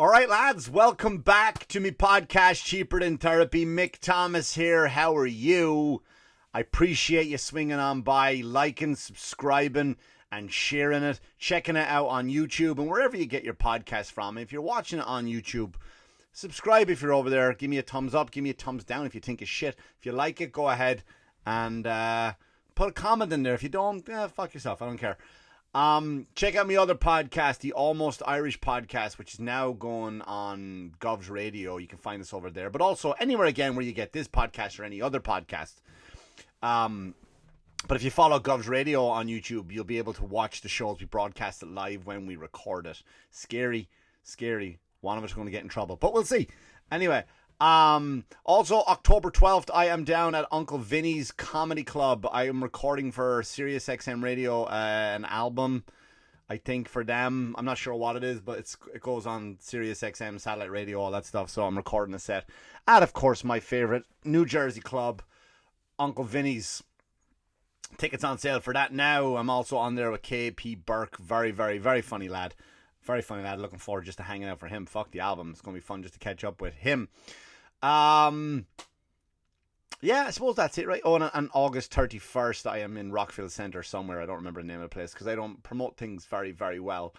All right, lads, welcome back to me podcast, Cheaper Than Therapy. Mick Thomas here. How are you? I appreciate you swinging on by, liking, subscribing, and sharing it, checking it out on YouTube and wherever you get your podcast from. If you're watching it on YouTube, subscribe if you're over there. Give me a thumbs up. Give me a thumbs down if you think it's shit. If you like it, go ahead and put a comment in there. If you don't, fuck yourself. I don't care. Check out my other podcast, the Almost Irish podcast, which is now going on Gov's Radio. You can find us over there, but also anywhere again where you get this podcast or any other podcast. But if you follow Gov's Radio on YouTube, you'll be able to watch the shows. We broadcast it live when we record it. Scary. One of us is going to get in trouble, but we'll see. Anyway, also October 12th, I am down at Uncle Vinny's Comedy Club. I am recording for Sirius XM Radio, an album, I think, for them. I'm not sure what it is, but it goes on Sirius XM, satellite radio, all that stuff. So I'm recording a set at, of course, my favorite New Jersey club, Uncle Vinny's. Tickets on sale for that now. I'm also on there with K.P. Burke. Very, very, very funny lad. Very funny lad. Looking forward just to hanging out for him. Fuck the album. It's going to be fun just to catch up with him. Yeah, I suppose that's it, right? Oh, and on August 31st, I am in Rockfield Centre somewhere. I don't remember the name of the place because I don't promote things very, very well.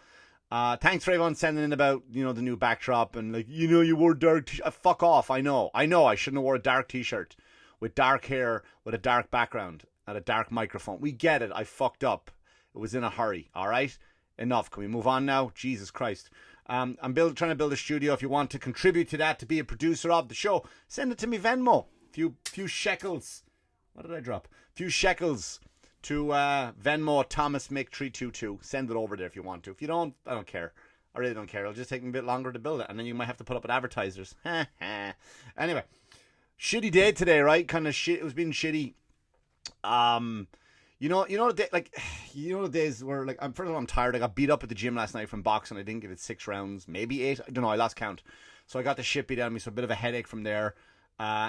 Thanks for everyone sending in about, the new backdrop and like, you wore dark t-shirt. Fuck off. I know. I shouldn't have wore a dark t-shirt with dark hair, with a dark background and a dark microphone. We get it. I fucked up. It was in a hurry. All right. Enough. Can we move on now? Jesus Christ. I'm trying to build a studio. If you want to contribute to that, to be a producer of the show, send it to me Venmo. Few shekels. What did I drop? Few shekels to Venmo Thomas Mick 322. Send it over there if you want to. If you don't, I don't care. I really don't care. It'll just take me a bit longer to build it, and then you might have to put up with advertisers. Anyway, shitty day today, right? Kind of shit. It was being shitty. The days where, like, first of all, I'm tired. I got beat up at the gym last night from boxing. I didn't get it 6 rounds, maybe 8. I don't know. I lost count. So I got the shit beat out of me. So a bit of a headache from there.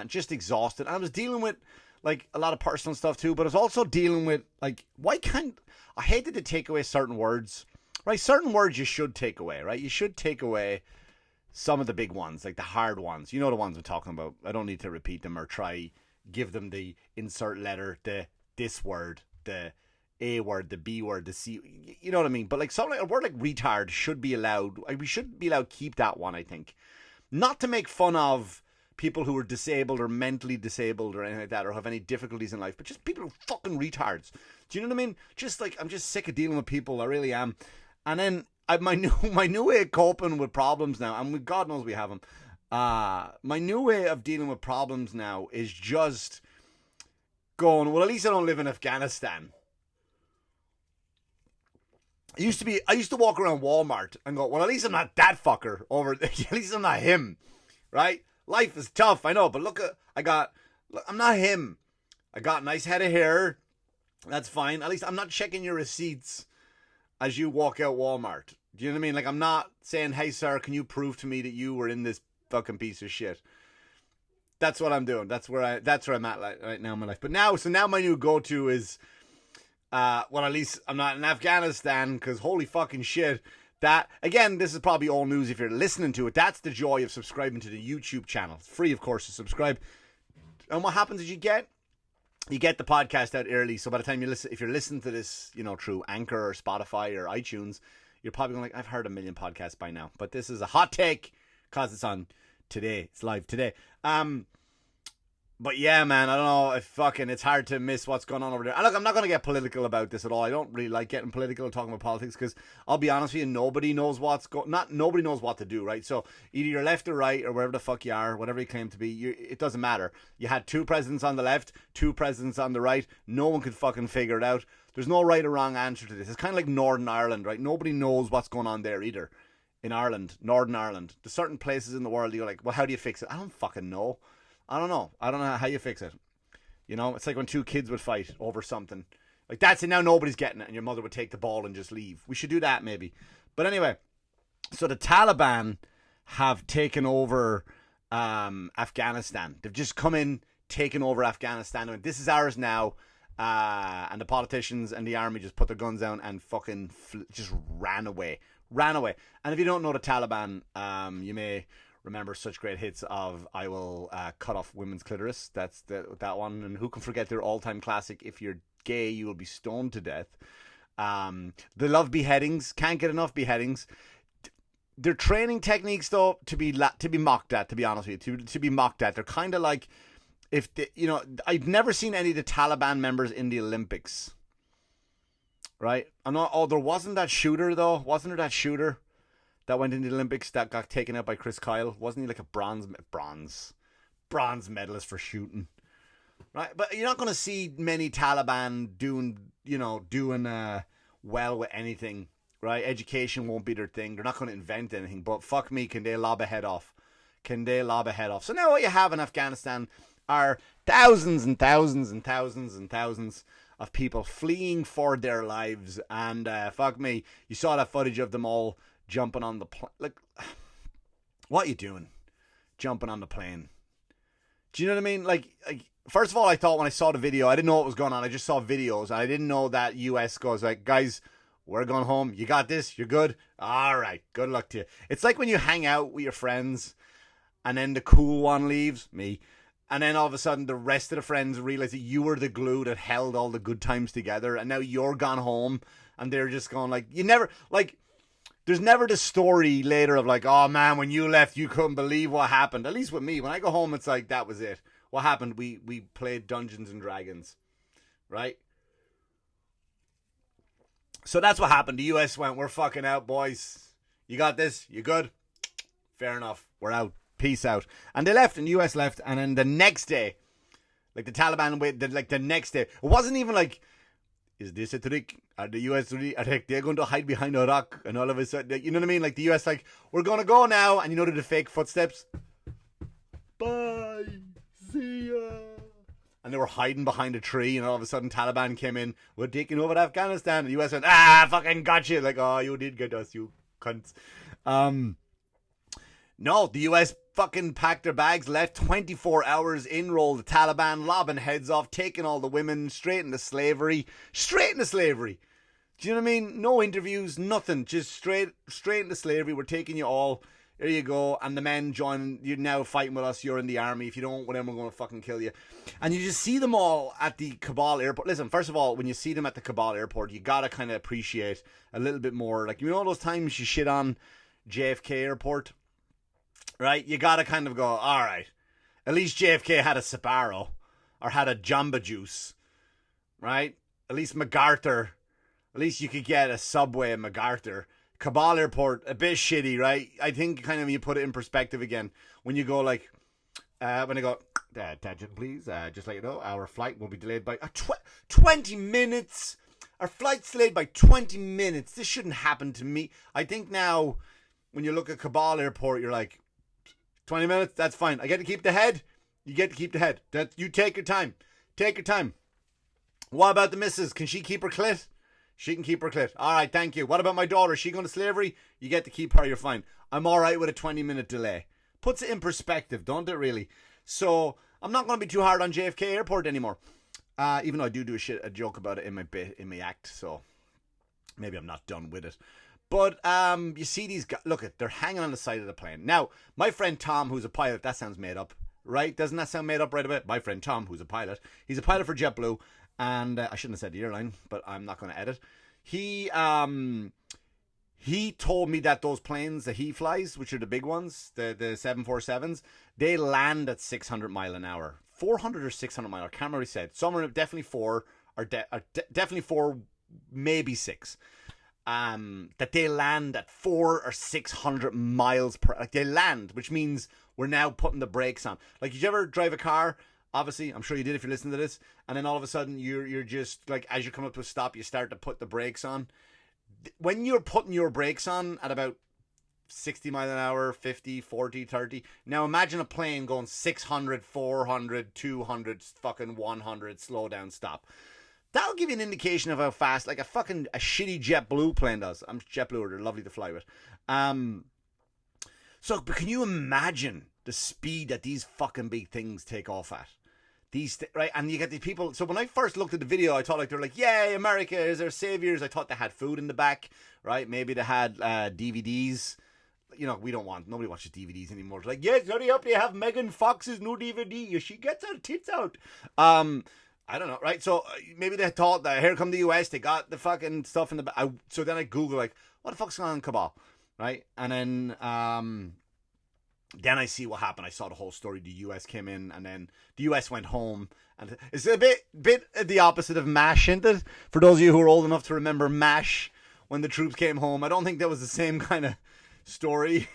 Just exhausted. And I was dealing with, like, a lot of personal stuff too. But I was also dealing with, like, I hated to take away certain words. Right? Certain words you should take away, right? You should take away some of the big ones, like the hard ones. You know the ones I'm talking about. I don't need to repeat them or give them the insert letter, the this word, the A word, the B word, the C, you know what I mean? But like something like a word like retard should be allowed. We should be allowed to keep that one, I think. Not to make fun of people who are disabled or mentally disabled or anything like that or have any difficulties in life, but just people who are fucking retards. Do you know what I mean? Just like, I'm just sick of dealing with people. I really am. And then my new way of coping with problems now, and God knows we have them. My new way of dealing with problems now is just going, well, at least I don't live in Afghanistan. I used to walk around Walmart and go, well, at least I'm not that fucker over there. At least I'm not him, right? Life is tough, I know, but look, I'm not him. I got a nice head of hair. That's fine. At least I'm not checking your receipts as you walk out Walmart. Do you know what I mean? Like, I'm not saying, hey, sir, can you prove to me that you were in this fucking piece of shit? That's what I'm doing. That's where I'm at right now in my life. But now my new go-to is, well, at least I'm not in Afghanistan, because holy fucking shit. That, again, this is probably all news if you're listening to it. That's the joy of subscribing to the YouTube channel. It's free, of course, to subscribe. And what happens is you get the podcast out early. So by the time if you're listening to this, through Anchor or Spotify or iTunes, you're probably going like, I've heard a million podcasts by now. But this is a hot take because it's on today. It's live today. But yeah, man, I don't know. It's hard to miss what's going on over there. And look, I'm not going to get political about this at all. I don't really like getting political and talking about politics because I'll be honest with you, nobody knows nobody knows what to do, right? So either you're left or right or wherever the fuck you are, whatever you claim to be, it doesn't matter. You had 2 presidents on the left, 2 presidents on the right. No one could fucking figure it out. There's no right or wrong answer to this. It's kind of like Northern Ireland, right? Nobody knows what's going on there either. In Ireland, Northern Ireland. There's certain places in the world you're like, well, how do you fix it? I don't fucking know. I don't know how you fix it. It's like when 2 kids would fight over something. Like, that's it, now nobody's getting it, and your mother would take the ball and just leave. We should do that, maybe. But anyway, so the Taliban have taken over Afghanistan. They've just come in, taken over Afghanistan, and this is ours now. And the politicians and the army just put their guns down and fucking just ran away. ran away. And if you don't know the Taliban, you may remember such great hits of "I Will Cut Off Women's Clitoris." That's that one. And who can forget their all-time classic, "If you're gay, you will be stoned to death." They love beheadings. Can't get enough beheadings. Their training techniques, though, to be mocked at. To be honest with you, to be mocked at. They're kind of like, if they, I've never seen any of the Taliban members in the Olympics. Right? I'm not. Oh, there wasn't that shooter though. Wasn't there that shooter that went into the Olympics that got taken out by Chris Kyle? Wasn't he like a bronze medalist for shooting? Right? But you're not going to see many Taliban doing well with anything. Right? Education won't be their thing. They're not going to invent anything. But fuck me, can they lob a head off? So now what you have in Afghanistan are thousands and thousands and thousands and thousands of people fleeing for their lives. And fuck me, you saw that footage of them all jumping on the plane. Like, what are you doing? Jumping on the plane. Do you know what I mean? Like, first of all, I thought when I saw the video, I didn't know what was going on. I just saw videos. And I didn't know that US goes like, guys, we're going home. You got this? You're good? All right. Good luck to you. It's like when you hang out with your friends and then the cool one leaves, me. And then all of a sudden the rest of the friends realize that you were the glue that held all the good times together. And now you're gone home and they're just going like, there's never the story later of like, oh man, when you left, you couldn't believe what happened. At least with me, when I go home, it's like, that was it. What happened? We played Dungeons and Dragons, right? So that's what happened. The US went, we're fucking out, boys. You got this? You good? Fair enough. We're out. Peace out. And they left, and the US left, and then the next day, like the Taliban waited, like the next day, it wasn't even like, is this a trick? Are the US really, they're going to hide behind a rock? And all of a sudden, you know what I mean? Like the US like, we're going to go now, and you know the fake footsteps? Bye. See ya. And they were hiding behind a tree, and all of a sudden Taliban came in, we're taking over Afghanistan, and the US went, fucking got you. Like, oh, you did get us, you cunts. No, the US fucking packed their bags, left. 24 hours in rolled the Taliban, lobbing heads off, taking all the women straight into slavery. Do you know what I mean? No interviews, nothing, just straight into slavery. We're taking you all. There you go. And the men join. You're now fighting with us. You're in the army. If you don't, whatever, we're going to fucking kill you. And you just see them all at the Kabul airport. Listen, first of all, when you see them at the Kabul airport, you got to kind of appreciate a little bit more. Like, you know those times you shit on JFK airport? Right? You got to kind of go, all right. At least JFK had a Sbarro or had a Jamba Juice. Right? At least MacArthur. At least you could get a Subway at MacArthur. Kabul airport, a bit shitty, right? I think kind of you put it in perspective again. When you go like, when I go, attention please, just let you know, our flight will be delayed by 20 minutes. Our flight's delayed by 20 minutes. This shouldn't happen to me. I think now, when you look at Kabul airport, you're like, 20 minutes, that's fine. I get to keep the head. You get to keep the head. You take your time. Take your time. What about the missus? Can she keep her clit? She can keep her clit. All right, thank you. What about my daughter? Is she going to slavery? You get to keep her. You're fine. I'm all right with a 20-minute delay. Puts it in perspective, don't it, really? So I'm not going to be too hard on JFK Airport anymore. Even though I do a joke about it in my act. So maybe I'm not done with it. But you see these guys. Look, they're hanging on the side of the plane. Now, my friend Tom, who's a pilot, that sounds made up, right? Doesn't that sound made up right away? My friend Tom, who's a pilot. He's a pilot for JetBlue. And I shouldn't have said the airline, but I'm not going to edit. He told me that those planes that he flies, which are the big ones, the 747s, they land at 600 mile an hour. 400 or 600 mile. I can't remember what he said. Somewhere definitely 4 or definitely 4, maybe 6. That they land at 400 or 600 miles per. Like they land, which means we're now putting the brakes on. Like, did you ever drive a car? Obviously, I'm sure you did if you're listening to this. And then all of a sudden, you're just, like, as you come up to a stop, you start to put the brakes on. When you're putting your brakes on at about 60 miles an hour, 50, 40, 30. Now imagine a plane going 600, 400, 200, fucking 100, slow down, stop. That'll give you an indication of how fast, like a shitty JetBlue plane does. JetBlue, they're lovely to fly with. So, but can you imagine the speed that these fucking big things take off at? right, and you get these people. So when I first looked at the video, I thought like they're like, "Yay, America is their saviors." I thought they had food in the back, right? Maybe they had DVDs. You know, nobody watches DVDs anymore. It's like, yes, hurry up, they have Megan Fox's new DVD. She gets her tits out. I don't know, right? So maybe they thought that here come the US, they got the fucking stuff in the back. So then I Google like, what the fuck's going on in Kabul, right? And then I see what happened. I saw the whole story. The US came in, and then the US went home. And it's a bit the opposite of MASH, isn't it? For those of you who are old enough to remember MASH, when the troops came home, I don't think that was the same kind of story.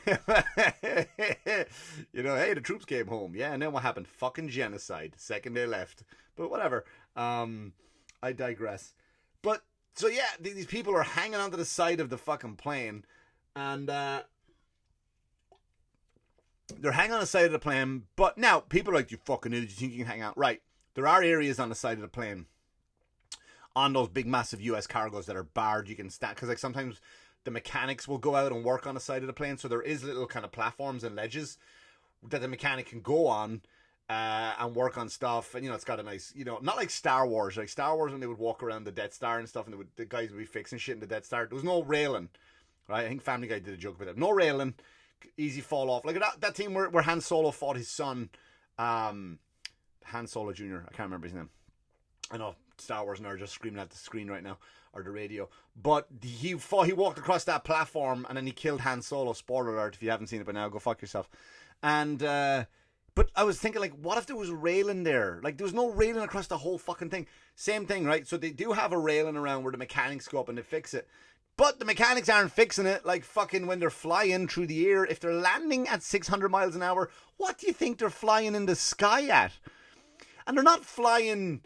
You know, hey, the troops came home. Yeah, and then what happened? Fucking genocide. Second they left. But whatever. I digress. But, so yeah, these people are hanging onto the side of the fucking plane. And, they're hanging on the side of the plane, but now people are like, you fucking idiot, you think you can hang out? Right. There are areas on the side of the plane on those big massive US cargos that are barred. You can stand, because like sometimes the mechanics will go out and work on the side of the plane, so there is little kind of platforms and ledges that the mechanic can go on and work on stuff. And you know, it's got a nice, you know, not like Star Wars. Like Star Wars, when they would walk around the Death Star and stuff, and the guys would be fixing shit in the Death Star. There was no railing, right? I think Family Guy did a joke about it. No railing. Easy fall off. Like that team where Han Solo fought his son, Han Solo Jr. I can't remember his name. I know Star Wars nerd just screaming at the screen right now, or the radio. But he walked across that platform and then he killed Han Solo. Spoiler alert, if you haven't seen it by now, go fuck yourself. And but I was thinking, like, what if there was railing there? Like, there was no railing across the whole fucking thing. Same thing, right? So they do have a railing around where the mechanics go up and they fix it. But the mechanics aren't fixing it, like fucking when they're flying through the air. If they're landing at 600 miles an hour, what do you think they're flying in the sky at? And they're not flying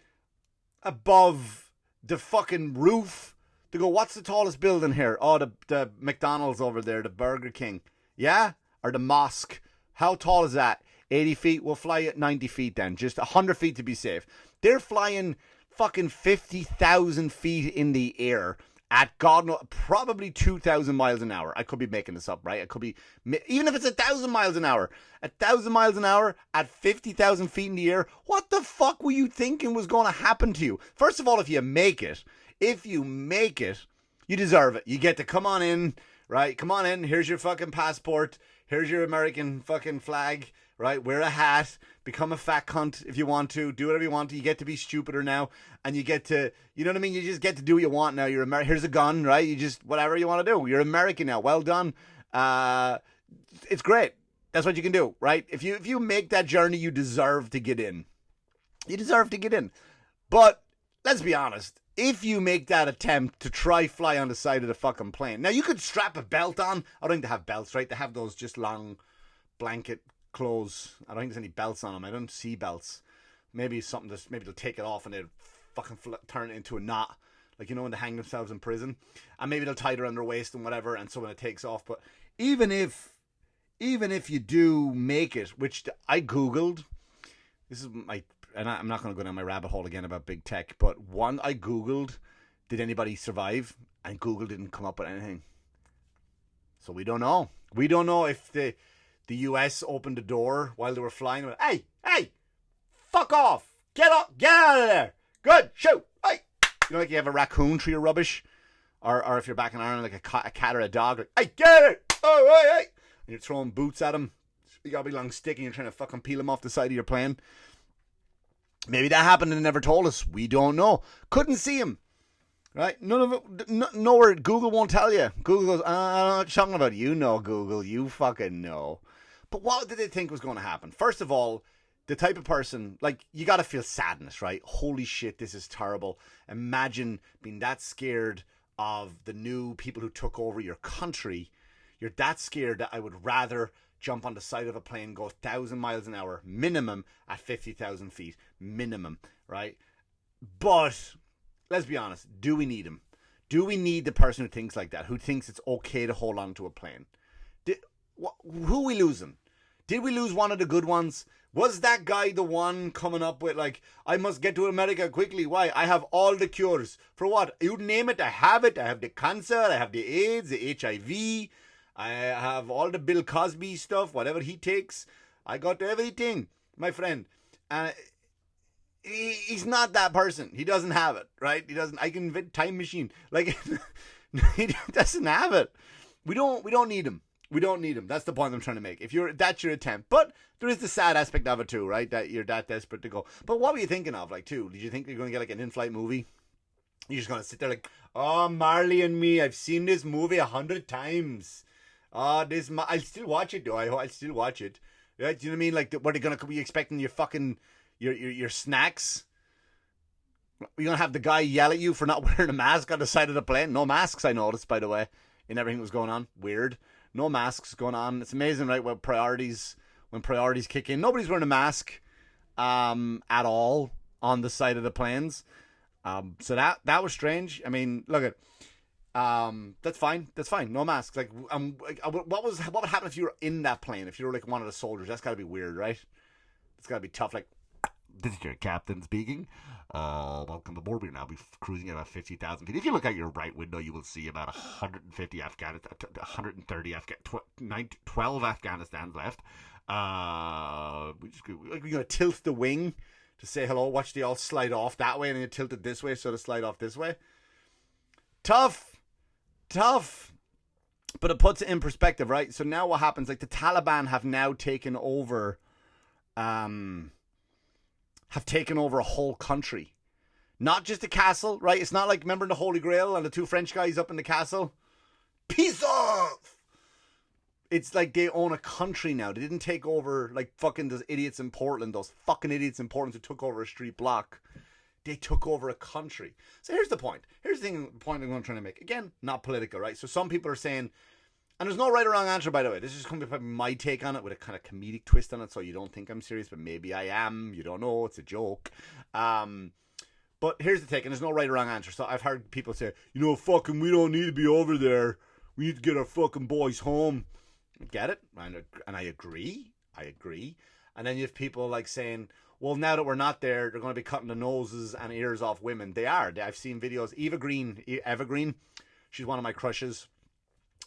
above the fucking roof. They go, what's the tallest building here? Oh, the McDonald's over there, the Burger King. Yeah? Or the mosque. How tall is that? 80 feet? We'll fly at 90 feet then. Just 100 feet to be safe. They're flying fucking 50,000 feet in the air. At God knows, probably 2,000 miles an hour. I could be making this up, right? It could be, even if it's 1,000 miles an hour. 1,000 miles an hour at 50,000 feet in the air. What the fuck were you thinking was going to happen to you? First of all, if you make it, you deserve it. You get to come on in, right? Come on in. Here's your fucking passport. Here's your American fucking flag, right? Wear a hat. Become a fat cunt if you want to. Do whatever you want to. You get to be stupider now. And you get to, you know what I mean? You just get to do what you want now. You're American. Here's a gun, right? You just, whatever you want to do. You're American now. Well done. It's great. That's what you can do, right? If you make that journey, you deserve to get in. You deserve to get in. But let's be honest. If you make that attempt to try fly on the side of the fucking plane. Now, you could strap a belt on. I don't think they have belts, right? They have those just long blanket clothes. I don't think there's any belts on them. I don't see belts. Maybe something that's, maybe they'll take it off and they'll fucking turn it into a knot. Like, you know, when they hang themselves in prison. And maybe they'll tie it around their waist and whatever. And so when it takes off. But even if you do make it, which I Googled, this is my, and I'm not going to go down my rabbit hole again about big tech, but one I Googled, did anybody survive? And Google didn't come up with anything. So we don't know. We don't know if the US opened the door while they were flying. And went, hey, fuck off. Get out of there. Good, shoot. Hey. You know, like you have a raccoon tree of rubbish? Or if you're back in Ireland, like a cat or a dog, like, hey, get it. Oh, hey. And you're throwing boots at them. You got a big long stick and you're trying to fucking peel them off the side of your plane. Maybe that happened and never told us. We don't know. Couldn't see him. Right? None of it. Nowhere. Google won't tell you. Google goes, I don't know what you're talking about. You know, Google. You fucking know. But what did they think was going to happen? First of all, the type of person, like, you got to feel sadness, right? Holy shit, this is terrible. Imagine being that scared of the new people who took over your country. You're that scared that I would rather jump on the side of a plane, go 1,000 miles an hour, minimum, at 50,000 feet. Minimum, right? But, let's be honest, do we need him? Do we need the person who thinks like that, who thinks it's okay to hold on to a plane? Who are we losing? Did we lose one of the good ones? Was that guy the one coming up with, like, I must get to America quickly? Why? I have all the cures. For what? You name it, I have it. I have the cancer, I have the AIDS, the HIV. I have all the Bill Cosby stuff, whatever he takes. I got everything, my friend. he's not that person. He doesn't have it, right? He doesn't. I can invent time machine. Like he doesn't have it. We don't need him. We don't need him. That's the point I'm trying to make. That's your attempt. But there is the sad aspect of it too, right? That you're that desperate to go. But what were you thinking of, like, too? Did you think you're going to get like an in-flight movie? You're just going to sit there like, oh, Marley and Me. I've seen this movie 100 times. I'll still watch it though. I'll still watch it. Right? Do you know what I mean? Like, what are they going to be expecting? Your fucking your snacks? You're going to have the guy yell at you for not wearing a mask on the side of the plane? No masks, I noticed, by the way, in everything that was going on. Weird. No masks going on. It's amazing, right? When priorities kick in, nobody's wearing a mask at all on the side of the planes. So that was strange. I mean, look at that's fine. That's fine. No masks. Like, what would happen if you were in that plane? If you were like one of the soldiers, that's got to be weird, right? It's got to be tough. Like, this is your captain speaking. Welcome aboard. We'll now be cruising at about 50,000 feet. If you look out your right window, you will see about 150 Afghanistan, 130 12 Afghanistans left. We're going to tilt the wing to say hello. Watch the all slide off that way, and then you tilt it this way, so to slide off this way. Tough. But it puts it in perspective, right? So now what happens? Like, the Taliban have now taken over. Have taken over a whole country. Not just a castle, right? It's not like, remember the Holy Grail and the two French guys up in the castle? Peace off! It's like they own a country now. They didn't take over like fucking those idiots in Portland, those fucking idiots in Portland who took over a street block. They took over a country. So here's the point. Here's the point I'm trying to make. Again, not political, right? So some people are saying, and there's no right or wrong answer, by the way. This is going to be my take on it with a kind of comedic twist on it, so you don't think I'm serious, but maybe I am. You don't know. It's a joke. But here's the take, and there's no right or wrong answer. So I've heard people say, fucking, we don't need to be over there. We need to get our fucking boys home. Get it? And I agree. And then you have people like saying, well, now that we're not there, they're going to be cutting the noses and ears off women. They are. I've seen videos. Eva Green, she's one of my crushes.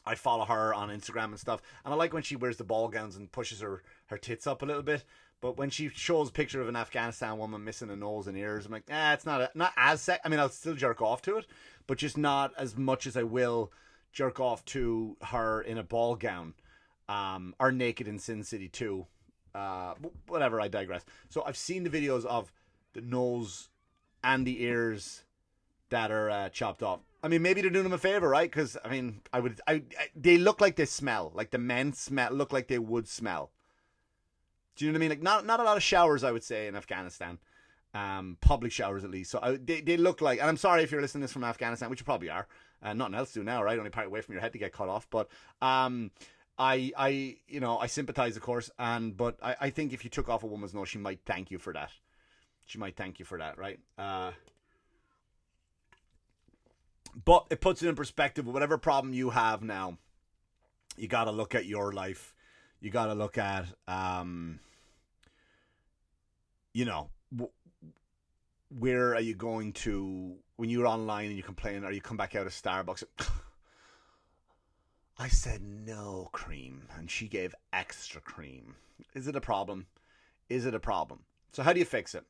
I follow her on Instagram and stuff. And I like when she wears the ball gowns and pushes her tits up a little bit. But when she shows a picture of an Afghanistan woman missing a nose and ears, I'm like, it's not as I mean, I'll still jerk off to it, but just not as much as I will jerk off to her in a ball gown, or naked in Sin City 2. Whatever, I digress. So I've seen the videos of the nose and the ears that are chopped off. I mean, maybe they're doing them a favor, right? Because I mean, they look like they smell, like the men look like they would smell. Do you know what I mean? Like, not a lot of showers, I would say, in Afghanistan, public showers at least. So they look like, and I'm sorry if you're listening to this from Afghanistan, which you probably are. Nothing else to do now, right? Only part away from your head to get cut off. But I sympathize, of course, but I think if you took off a woman's nose, she might thank you for that. Right? But it puts it in perspective. Whatever problem you have now, you got to look at your life. You got to look at, where are you going to, when you're online and you complain, or you come back out of Starbucks, I said no cream, and she gave extra cream. Is it a problem? So how do you fix it?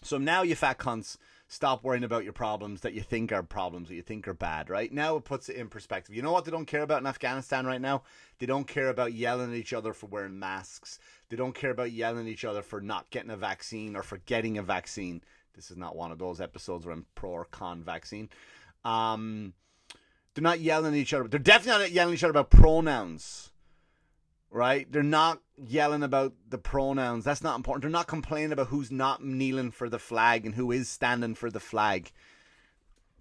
So now, you fat cunts, stop worrying about your problems that you think are problems, that you think are bad, right? Now it puts it in perspective. You know what they don't care about in Afghanistan right now? They don't care about yelling at each other for wearing masks. They don't care about yelling at each other for not getting a vaccine or for getting a vaccine. This is not one of those episodes where I'm pro or con vaccine. They're not yelling at each other. They're definitely not yelling at each other about pronouns, right? They're not yelling about the pronouns. That's not important. They're not complaining about who's not kneeling for the flag and who is standing for the flag.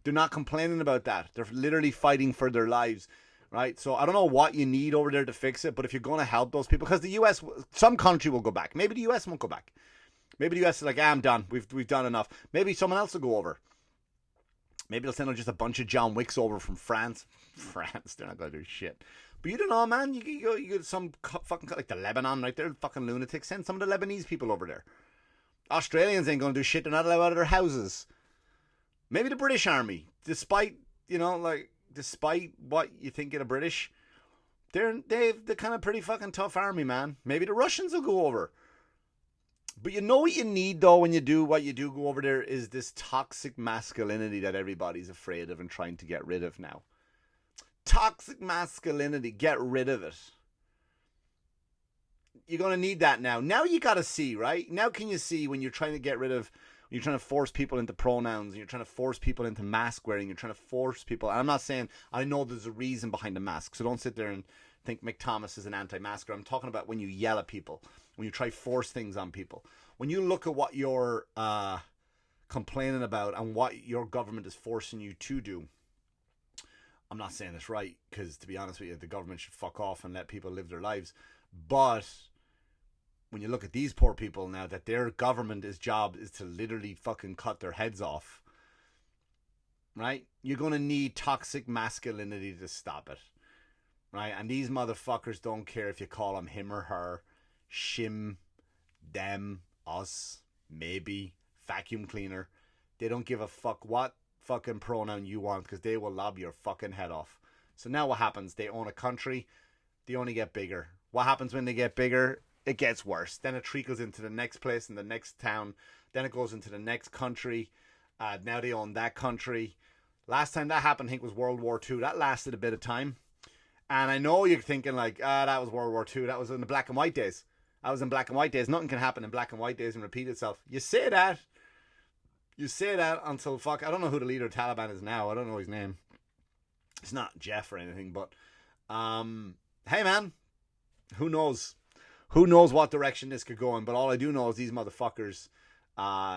They're not complaining about that. They're literally fighting for their lives, right? So I don't know what you need over there to fix it, but if you're going to help those people, because the US, some country will go back. Maybe the US won't go back. Maybe the US is like, I'm done. We've done enough. Maybe someone else will go over. Maybe they'll send just a bunch of John Wicks over from France. They're not going to do shit. But you don't know, man. You get some fucking, like the Lebanon, right? They're fucking lunatics. Send some of the Lebanese people over there. Australians ain't going to do shit. They're not allowed out of their houses. Maybe the British Army, despite what you think of the British, they're kind of pretty fucking tough army, man. Maybe the Russians will go over. But you know what you need, though, when you do what you do go over there, is this toxic masculinity that everybody's afraid of and trying to get rid of now. Toxic masculinity, get rid of it. You're going to need that now. Now you got to see, right? Now can you see when you're trying to get rid of, when you're trying to force people into pronouns, and you're trying to force people into mask wearing, you're trying to force people, and I'm not saying, I know there's a reason behind the mask, so don't sit there and think Mick Thomas is an anti-masker. I'm talking about when you yell at people, when you try to force things on people. When you look at what you're complaining about and what your government is forcing you to do, I'm not saying this right, because to be honest with you, the government should fuck off and let people live their lives. But when you look at these poor people now, that their government's job is to literally fucking cut their heads off, right? You're going to need toxic masculinity to stop it, right? And these motherfuckers don't care if you call them him or her, shim, them, us, maybe, vacuum cleaner. They don't give a fuck what fucking pronoun you want, because they will lob your fucking head off. So now what happens? They own a country. They only get bigger. What happens when they get bigger? It gets worse. Then it trickles into the next place, in the next town. Then it goes into the next country. Now they own that country. Last time that happened, I think, was World War II. That lasted a bit of time. And I know you're thinking like, that was World War II. That was in the black and white days. I was in black and white days. Nothing can happen in black and white days and repeat itself. You say that. You say that until fuck. I don't know who the leader of Taliban is now. I don't know his name. It's not Jeff or anything, but hey man, who knows? Who knows what direction this could go in? But all I do know is these motherfuckers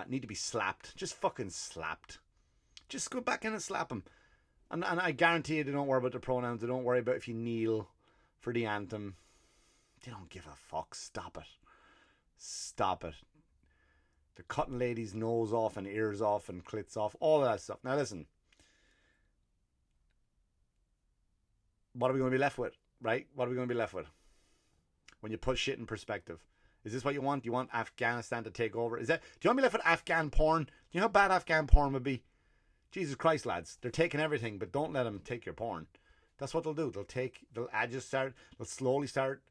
need to be slapped. Just fucking slapped. Just go back in and slap them. And I guarantee you, they don't worry about the pronouns. They don't worry about if you kneel for the anthem. They don't give a fuck. Stop it. Stop it. They're cutting ladies' nose off and ears off and clits off. All of that stuff. Now listen. What are we going to be left with? Right? What are we going to be left with? When you put shit in perspective. Is this what you want? Do you want Afghanistan to take over? Do you want me left with Afghan porn? Do you know how bad Afghan porn would be? Jesus Christ, lads. They're taking everything, but don't let them take your porn. That's what they'll do. They'll slowly start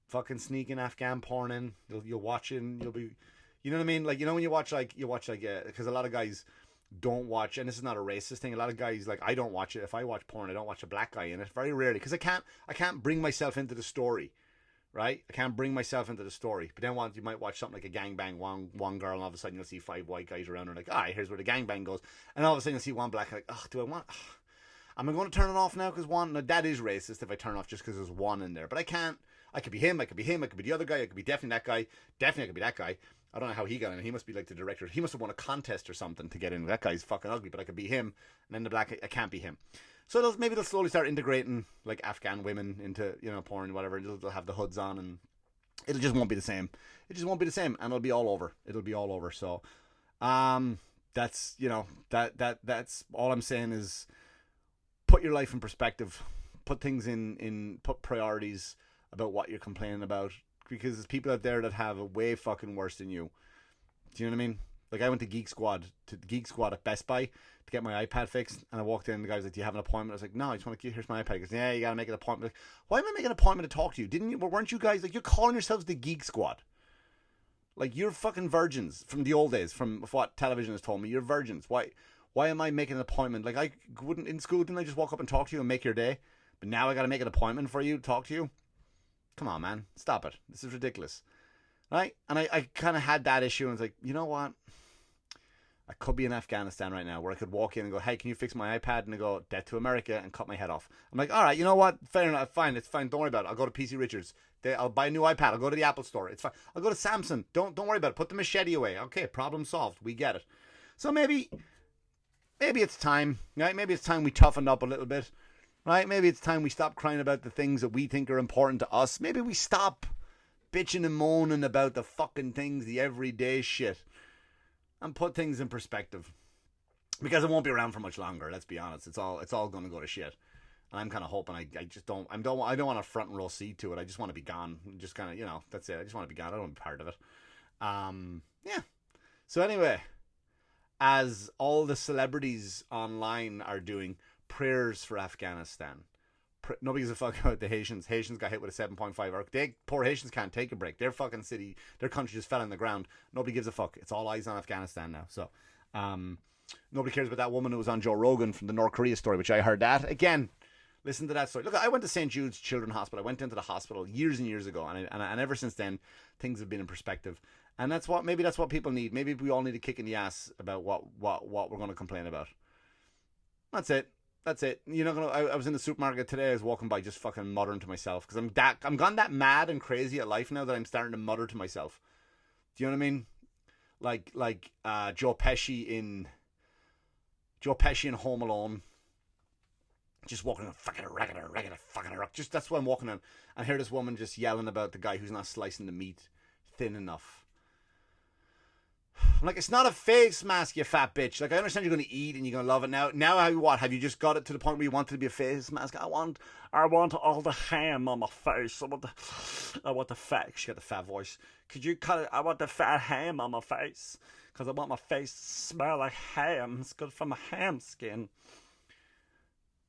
fucking sneaking Afghan porn in. You'll watch it and you'll be, you know what I mean? Like, you know when you watch because a lot of guys don't watch, and this is not a racist thing, a lot of guys, like, I don't watch it. If I watch porn, I don't watch a black guy in it, very rarely, because I can't bring myself into the story, right? I can't bring myself into the story. But then you might watch something like a gangbang, one girl, and all of a sudden you'll see 5 white guys around her, like, here's where the gangbang goes, and all of a sudden you'll see one black, like, am I going to turn it off now because one? No, that is racist if I turn it off just because there's one in there. But I can't. I could be him, I could be the other guy, I could be definitely that guy, definitely I could be that guy. I don't know how he got in. He must be like the director. He must have won a contest or something to get in. That guy's fucking ugly, but I could be him. And then the black, I can't be him. So maybe they'll slowly start integrating like Afghan women into, porn, whatever. They'll have the hoods on, and it just won't be the same. It just won't be the same, and it'll be all over. It'll be all over. So, that's that's all I'm saying is put your life in perspective. Put things put priorities about what you're complaining about. Because there's people out there that have it way fucking worse than you. Do you know what I mean? Like, I went to Geek Squad at Best Buy to get my iPad fixed, and I walked in, and the guy was like, do you have an appointment? I was like, no, I just want to here's my iPad. He goes, yeah, you gotta make an appointment. Like, why am I making an appointment to talk to you? Weren't you guys, like, you're calling yourselves the Geek Squad. Like, you're fucking virgins from the old days, from what television has told me. You're virgins. Why am I making an appointment? Like, I wouldn't, in school, didn't I just walk up and talk to you and make your day? But now I gotta make an appointment for you to talk to you? Come on, man. Stop it. This is ridiculous. Right? And I kind of had that issue, and I was like, you know what? I could be in Afghanistan right now, where I could walk in and go, hey, can you fix my iPad? And they go, death to America, and cut my head off. I'm like, all right, you know what? Fair enough. Fine. It's fine. Don't worry about it. I'll go to PC Richards. I'll buy a new iPad. I'll go to the Apple store. It's fine. I'll go to Samsung. Don't worry about it. Put the machete away. Okay, problem solved. We get it. So maybe it's time, right? Maybe it's time we toughened up a little bit. Right? Maybe it's time we stop crying about the things that we think are important to us. Maybe we stop bitching and moaning about the fucking things, the everyday shit, and put things in perspective. Because it won't be around for much longer, let's be honest. It's all going to go to shit. And I'm kind of hoping I don't want a front row seat to it. I just want to be gone. Just kind of, that's it. I just want to be gone. I don't want to be part of it. Yeah. So anyway, as all the celebrities online are doing, prayers for Afghanistan. Nobody gives a fuck about the Haitians. Haitians got hit with a 7.5. Poor Haitians can't take a break. Their fucking city, their country just fell on the ground. Nobody gives a fuck. It's all eyes on Afghanistan now. So, nobody cares about that woman who was on Joe Rogan from the North Korea story, which I heard that. Again, listen to that story. Look, I went to St. Jude's Children's Hospital. I went into the hospital years and years ago, and ever since then, things have been in perspective. And maybe that's what people need. Maybe we all need a kick in the ass about what we're going to complain about. That's it. You're not gonna. I was in the supermarket today. I was walking by, just fucking muttering to myself because I'm gone that mad and crazy at life now that I'm starting to mutter to myself. Do you know what I mean? Like Joe Pesci in Home Alone. Just walking on fucking regular, fucking rock. Just that's what I'm walking on. And I hear this woman just yelling about the guy who's not slicing the meat thin enough. I'm like, it's not a face mask, you fat bitch. Like, I understand you're going to eat and you're going to love it. Now, have you just got it to the point where you want it to be a face mask? I want all the ham on my face. I want the fat. She got the fat voice. Could you cut it? I want the fat ham on my face because I want my face to smell like ham. It's good for my ham skin.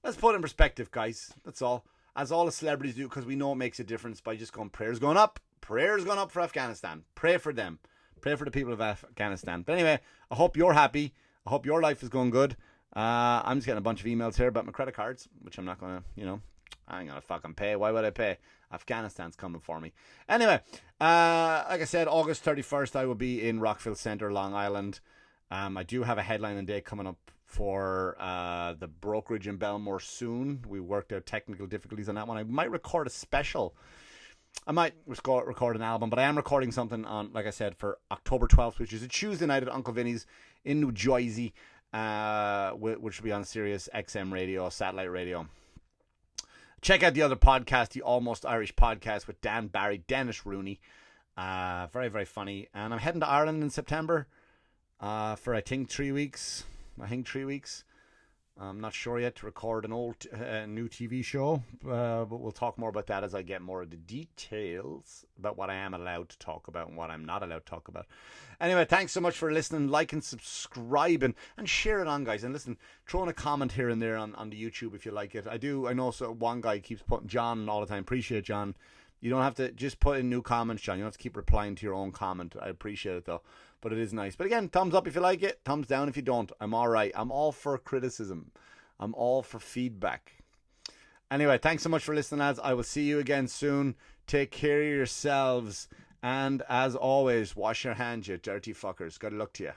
Let's put it in perspective, guys. That's all. As all the celebrities do, because we know it makes a difference by just going, prayers going up. Prayers going up for Afghanistan. Pray for them. Pray for the people of Afghanistan. But anyway, I hope you're happy. I hope your life is going good. I'm just getting a bunch of emails here about my credit cards, which I'm not going to, I ain't going to fucking pay. Why would I pay? Afghanistan's coming for me. Anyway, like I said, August 31st, I will be in Rockville Centre, Long Island. I do have a headlining day coming up for the brokerage in Belmore soon. We worked out technical difficulties on that one. I might record a special. I might record an album, but I am recording something on, like I said, for October 12th, which is a Tuesday night at Uncle Vinny's in New Jersey, which will be on Sirius XM radio, satellite radio. Check out the other podcast, the Almost Irish podcast with Dan Barry, Dennis Rooney. Very, very funny. And I'm heading to Ireland in September for, I think, 3 weeks. I'm not sure yet, to record an old new TV show, but we'll talk more about that as I get more of the details about what I am allowed to talk about and what I'm not allowed to talk about. Anyway, thanks so much for listening. Like and subscribe and share it on, guys. And listen, throw in a comment here and there on the YouTube if you like it. I know so one guy keeps putting John all the time. Appreciate it, John. You don't have to just put in new comments, John. You don't have to keep replying to your own comment. I appreciate it, though. But it is nice. But again, thumbs up if you like it. Thumbs down if you don't. I'm all right. I'm all for criticism. I'm all for feedback. Anyway, thanks so much for listening, lads. I will see you again soon. Take care of yourselves. And as always, wash your hands, you dirty fuckers. Good luck to you.